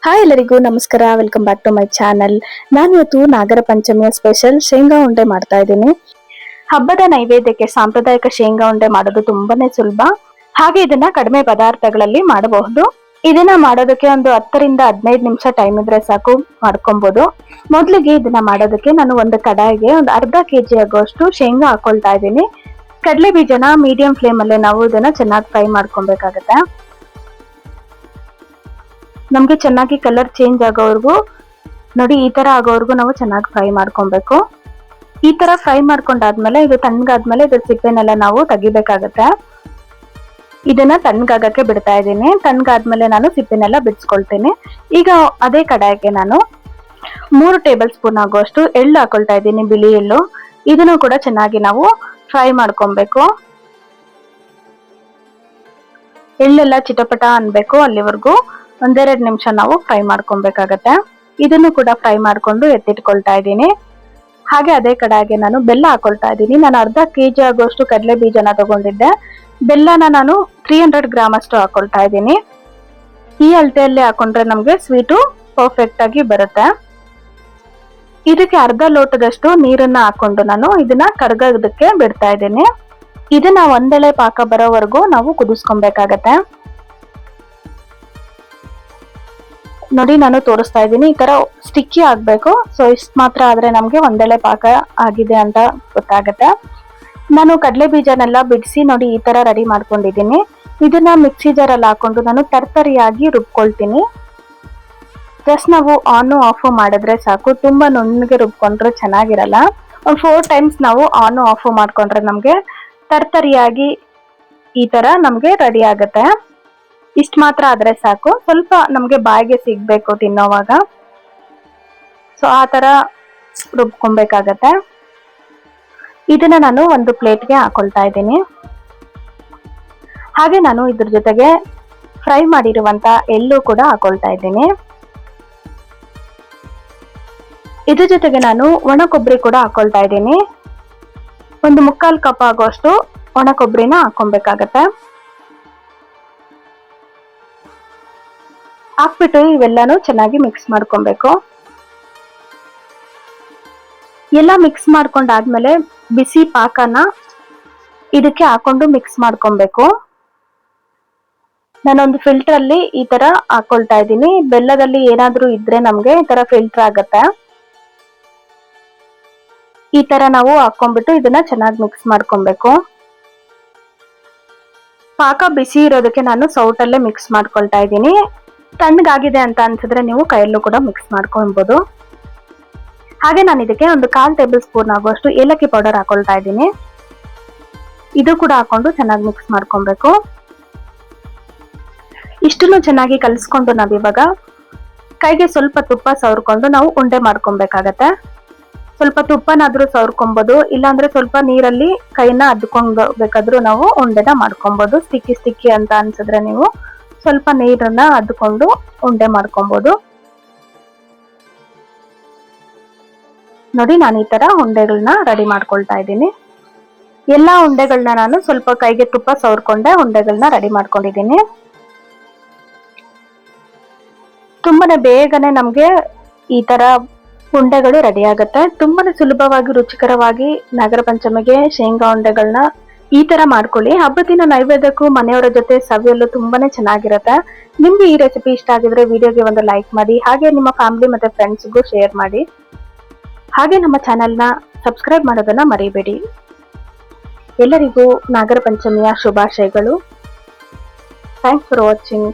Hi ಎಲ್ಲರಿಗೂ ನಮಸ್ಕಾರ. Welcome back to my channel. ನಾನು ಇವತ್ತು ನಾಗರ ಪಂಚಮಿಯ ಸ್ಪೆಷಲ್ ಶೇಂಗಾ ಉಂಡೆ ಮಾಡ್ತಾ ಇದ್ದೀನಿ. ಹಬ್ಬದ ನೈವೇದ್ಯಕ್ಕೆ ಸಾಂಪ್ರದಾಯಿಕ ಶೇಂಗಾ ಉಂಡೆ ಮಾಡೋದು ತುಂಬಾನೇ ಸುಲಭ. ಹಾಗೆ ಇದನ್ನ ಕಡಿಮೆ ಪದಾರ್ಥಗಳಲ್ಲಿ ಮಾಡಬಹುದು. ಇದನ್ನ ಮಾಡೋದಕ್ಕೆ ಒಂದು 10 ರಿಂದ 15 ನಿಮಿಷ ಟೈಮ್ ಇದ್ರೆ ಸಾಕು, ಮಾಡ್ಕೊಬಹುದು. ಮೊದಲಿಗೆ ಇದನ್ನ ಮಾಡೋದಕ್ಕೆ ನಾನು ಒಂದು ಕಡಾಯಿಗೆ ಒಂದು ಅರ್ಧ ಕೆಜಿ ಆಗುವಷ್ಟು ಶೇಂಗಾ ಹಾಕೊಳ್ತಾ ಇದ್ದೀನಿ. ಕಡಲೆ ಬೀಜನ ಮೀಡಿಯಂ ಫ್ಲೇಮ್ ಅಲ್ಲೇ ನಾವು ಇದನ್ನ ಚೆನ್ನಾಗಿ ಫ್ರೈ ಮಾಡ್ಕೊಬೇಕಾಗತ್ತೆ. ನಮ್ಗೆ ಚೆನ್ನಾಗಿ ಕಲರ್ ಚೇಂಜ್ ಆಗೋವರೆಗೂ ನೋಡಿ, ಈ ತರ ಆಗೋವರೆಗೂ ನಾವು ಚೆನ್ನಾಗಿ ಫ್ರೈ ಮಾಡ್ಕೊಬೇಕು. ಈ ತರ ಫ್ರೈ ಮಾಡ್ಕೊಂಡಾದ್ಮೇಲೆ ಇದು ತಣ್ಣಗಾದ್ಮೇಲೆ ಇದ್ರ ಸಿಪ್ಪೆನೆಲ್ಲ ನಾವು ತೆಗಿಬೇಕಾಗತ್ತೆ. ಇದನ್ನ ತಣ್ಣಗಾಗಕ್ಕೆ ಬಿಡ್ತಾ ಇದ್ದೀನಿ. ತಣ್ಣಗಾದ್ಮೇಲೆ ನಾನು ಸಿಪ್ಪೆನೆಲ್ಲ ಬಿಡಿಸ್ಕೊಳ್ತೀನಿ. ಈಗ ಅದೇ ಕಡಾಯಿಗೆ ನಾನು 3 ಟೇಬಲ್ ಸ್ಪೂನ್ ಆಗುವಷ್ಟು ಎಳ್ಳು ಹಾಕೊಳ್ತಾ ಇದ್ದೀನಿ, ಬಿಳಿ ಎಳ್ಳು. ಇದನ್ನು ಕೂಡ ಚೆನ್ನಾಗಿ ನಾವು ಫ್ರೈ ಮಾಡ್ಕೊಬೇಕು. ಎಳ್ಳೆಲ್ಲ ಚಿಟಪಟ ಅನ್ಬೇಕು, ಅಲ್ಲಿವರೆಗೂ 1-2 ನಿಮಿಷ ನಾವು ಫ್ರೈ ಮಾಡ್ಕೊಬೇಕಾಗತ್ತೆ. ಇದನ್ನು ಕೂಡ ಫ್ರೈ ಮಾಡ್ಕೊಂಡು ಎತ್ತಿಟ್ಕೊಳ್ತಾ ಇದ್ದೀನಿ. ಹಾಗೆ ಅದೇ ಕಡಾಯಿಗೆ ನಾನು ಬೆಲ್ಲ ಹಾಕೊಳ್ತಾ ಇದ್ದೀನಿ. ನಾನು ಅರ್ಧ ಕೆಜಿ ಆಗುವಷ್ಟು ಕಡಲೆ ಬೀಜನ ತಗೊಂಡಿದ್ದೆ. ಬೆಲ್ಲನ ನಾನು 300 ಗ್ರಾಮ್ ಅಷ್ಟು ಹಾಕೊಳ್ತಾ ಇದ್ದೀನಿ. ಈ ಅಳತೆಯಲ್ಲಿ ಹಾಕೊಂಡ್ರೆ ನಮ್ಗೆ ಸ್ವೀಟು ಪರ್ಫೆಕ್ಟ್ ಆಗಿ ಬರುತ್ತೆ. ಇದಕ್ಕೆ ಅರ್ಧ ಲೋಟದಷ್ಟು ನೀರನ್ನ ಹಾಕೊಂಡು ನಾನು ಇದನ್ನ ಕರಗೋದಕ್ಕೆ ಬಿಡ್ತಾ ಇದ್ದೀನಿ. ಇದನ್ನ ಒಂದೆಳೆ ಪಾಕ ಬರೋವರೆಗೂ ನಾವು ಕುದಿಸ್ಕೊಬೇಕಾಗತ್ತೆ. ನೋಡಿ, ನಾನು ತೋರಿಸ್ತಾ ಇದ್ದೀನಿ. ಈ ತರ ಸ್ಟಿಕ್ಕಿ ಆಗ್ಬೇಕು. ಸೊ ಇಷ್ಟು ಮಾತ್ರ ಆದ್ರೆ ನಮ್ಗೆ ಒಂದೆಳೆ ಪಾಕ ಆಗಿದೆ ಅಂತ ಗೊತ್ತಾಗತ್ತೆ. ನಾನು ಕಡಲೆ ಬೀಜನೆಲ್ಲ ಬಿಡಿಸಿ ನೋಡಿ ಈ ತರ ರೆಡಿ ಮಾಡ್ಕೊಂಡಿದ್ದೀನಿ. ಇದನ್ನ ಮಿಕ್ಸಿ ಜಾರ್ ಅಲ್ಲಿ ಹಾಕೊಂಡು ನಾನು ತರ್ತರಿಯಾಗಿ ರುಬ್ಕೊಳ್ತೀನಿ. ಜಸ್ಟ್ ನಾವು ಆನ್ ಆಫ್ ಮಾಡಿದ್ರೆ ಸಾಕು. ತುಂಬಾ ನುಣ್ಣಗೆ ರುಬ್ಕೊಂಡ್ರೆ ಚೆನ್ನಾಗಿರಲ್ಲ. ಒಂದು 4 ಟೈಮ್ಸ್ ನಾವು ಆನ್ ಆಫ್ ಮಾಡ್ಕೊಂಡ್ರೆ ನಮ್ಗೆ ತರ್ತರಿಯಾಗಿ ಈ ತರ ನಮ್ಗೆ ರೆಡಿ ಆಗತ್ತೆ. ಇಷ್ಟು ಮಾತ್ರ ಆದ್ರೆ ಸಾಕು. ಸ್ವಲ್ಪ ನಮ್ಗೆ ಬಾಯಿಗೆ ಸಿಗ್ಬೇಕು ತಿನ್ನೋವಾಗ. ಸೊ ಆ ತರ ರುಬ್ಕೊಬೇಕಾಗತ್ತೆ. ಇದನ್ನ ನಾನು ಒಂದು ಪ್ಲೇಟ್ಗೆ ಹಾಕೊಳ್ತಾ ಇದ್ದೀನಿ. ಹಾಗೆ ನಾನು ಇದ್ರ ಜೊತೆಗೆ ಫ್ರೈ ಮಾಡಿರುವಂತ ಎಳ್ಳು ಕೂಡ ಹಾಕೊಳ್ತಾ ಇದ್ದೀನಿ. ಇದ್ರ ಜೊತೆಗೆ ನಾನು ಒಣ ಕೊಬ್ಬರಿ ಕೂಡ ಹಾಕೊಳ್ತಾ ಇದ್ದೀನಿ. ಒಂದು 3/4 ಕಪ್ ಆಗುವಷ್ಟು ಒಣ ಕೊಬ್ಬರಿನ ಹಾಕೊಬೇಕಾಗತ್ತೆ. ಹಾಕ್ಬಿಟ್ಟು ಇವೆಲ್ಲಾನು ಚೆನ್ನಾಗಿ ಮಿಕ್ಸ್ ಮಾಡ್ಕೊಬೇಕು. ಎಲ್ಲ ಮಿಕ್ಸ್ ಮಾಡ್ಕೊಂಡಾದ್ಮೇಲೆ ಬಿಸಿ ಪಾಕನ ಇದಕ್ಕೆ ಹಾಕೊಂಡು ಮಿಕ್ಸ್ ಮಾಡ್ಕೊಬೇಕು. ನಾನೊಂದು ಫಿಲ್ಟರ್ ಅಲ್ಲಿ ಈ ತರ ಹಾಕೊಳ್ತಾ ಇದ್ದೀನಿ. ಬೆಲ್ಲದಲ್ಲಿ ಏನಾದ್ರೂ ಇದ್ರೆ ನಮ್ಗೆ ಈ ತರ ಫಿಲ್ಟರ್ ಆಗತ್ತೆ. ಈ ತರ ನಾವು ಹಾಕೊಂಡ್ಬಿಟ್ಟು ಇದನ್ನ ಚೆನ್ನಾಗಿ ಮಿಕ್ಸ್ ಮಾಡ್ಕೊಬೇಕು. ಪಾಕ ಬಿಸಿ ಇರೋದಕ್ಕೆ ನಾನು ಸೌಟಲ್ಲೇ ಮಿಕ್ಸ್ ಮಾಡ್ಕೊಳ್ತಾ ಇದ್ದೀನಿ. ತಣ್ಣಗಾಗಿದೆ ಅಂತ ಅನ್ಸಿದ್ರೆ ನೀವು ಕೈಯಲ್ಲೂ ಕೂಡ ಮಿಕ್ಸ್ ಮಾಡ್ಕೊಬಹುದು. ಹಾಗೆ ನಾನು ಇದಕ್ಕೆ ಒಂದು 1/4 ಟೇಬಲ್ ಸ್ಪೂನ್ ಆಗುವಷ್ಟು ಏಲಕ್ಕಿ ಪೌಡರ್ ಹಾಕೊಳ್ತಾ ಇದ್ದೀನಿ. ಇದು ಕೂಡ ಹಾಕೊಂಡು ಚೆನ್ನಾಗಿ ಮಿಕ್ಸ್ ಮಾಡ್ಕೊಬೇಕು. ಇಷ್ಟನ್ನು ಚೆನ್ನಾಗಿ ಕಲಿಸ್ಕೊಂಡು ನಾವಿವಾಗ ಕೈಗೆ ಸ್ವಲ್ಪ ತುಪ್ಪ ಸವರ್ಕೊಂಡು ನಾವು ಉಂಡೆ ಮಾಡ್ಕೊಬೇಕಾಗತ್ತೆ. ಸ್ವಲ್ಪ ತುಪ್ಪನಾದ್ರೂ ಸವರ್ಕೊಬಹುದು, ಇಲ್ಲಾಂದ್ರೆ ಸ್ವಲ್ಪ ನೀರಲ್ಲಿ ಕೈನ ಅದ್ಕೊಂಡು ಬೇಕಾದ್ರೂ ನಾವು ಉಂಡೆನ ಮಾಡ್ಕೊಬಹುದು. ಸ್ಟಿಕ್ಕಿ ಅಂತ ಅನ್ಸಿದ್ರೆ ನೀವು ಸ್ವಲ್ಪ ನೀರನ್ನ ಅದ್ಕೊಂಡು ಉಂಡೆ ಮಾಡ್ಕೊಬಹುದು. ನೋಡಿ, ನಾನು ಈ ತರ ಉಂಡೆಗಳನ್ನ ರೆಡಿ ಮಾಡ್ಕೊಳ್ತಾ ಇದ್ದೀನಿ. ಎಲ್ಲಾ ಉಂಡೆಗಳನ್ನ ನಾನು ಸ್ವಲ್ಪ ಕೈಗೆ ತುಪ್ಪ ಸವರ್ಕೊಂಡೆ ಉಂಡೆಗಳನ್ನ ರೆಡಿ ಮಾಡ್ಕೊಂಡಿದ್ದೀನಿ. ತುಂಬಾನೇ ಬೇಗನೆ ನಮ್ಗೆ ಈ ತರ ಉಂಡೆಗಳು ರೆಡಿ ಆಗುತ್ತೆ. ತುಂಬಾನೇ ಸುಲಭವಾಗಿ ರುಚಿಕರವಾಗಿ ನಾಗರ ಪಂಚಮಿಗೆ ಶೇಂಗಾ ಉಂಡೆಗಳನ್ನ ಈ ತರ ಮಾಡ್ಕೊಳ್ಳಿ. ಹಬ್ಬದಿನ ನೈವೇದ್ಯಕ್ಕೂ ಮನೆಯವರ ಜೊತೆ ಸವಿಯಲು ತುಂಬಾನೇ ಚೆನ್ನಾಗಿರುತ್ತೆ. ನಿಮ್ಗೆ ಈ ರೆಸಿಪಿ ಇಷ್ಟ ಆಗಿದ್ರೆ ವಿಡಿಯೋಗೆ ಒಂದು ಲೈಕ್ ಮಾಡಿ. ಹಾಗೆ ನಿಮ್ಮ ಫ್ಯಾಮಿಲಿ ಮತ್ತೆ ಫ್ರೆಂಡ್ಸ್ಗೂ ಶೇರ್ ಮಾಡಿ. ಹಾಗೆ ನಮ್ಮ ಚಾನೆಲ್ನ ಸಬ್ಸ್ಕ್ರೈಬ್ ಮಾಡೋದನ್ನ ಮರಿಬೇಡಿ. ಎಲ್ಲರಿಗೂ ನಾಗರ ಪಂಚಮಿಯ ಶುಭಾಶಯಗಳು. Thanks for watching.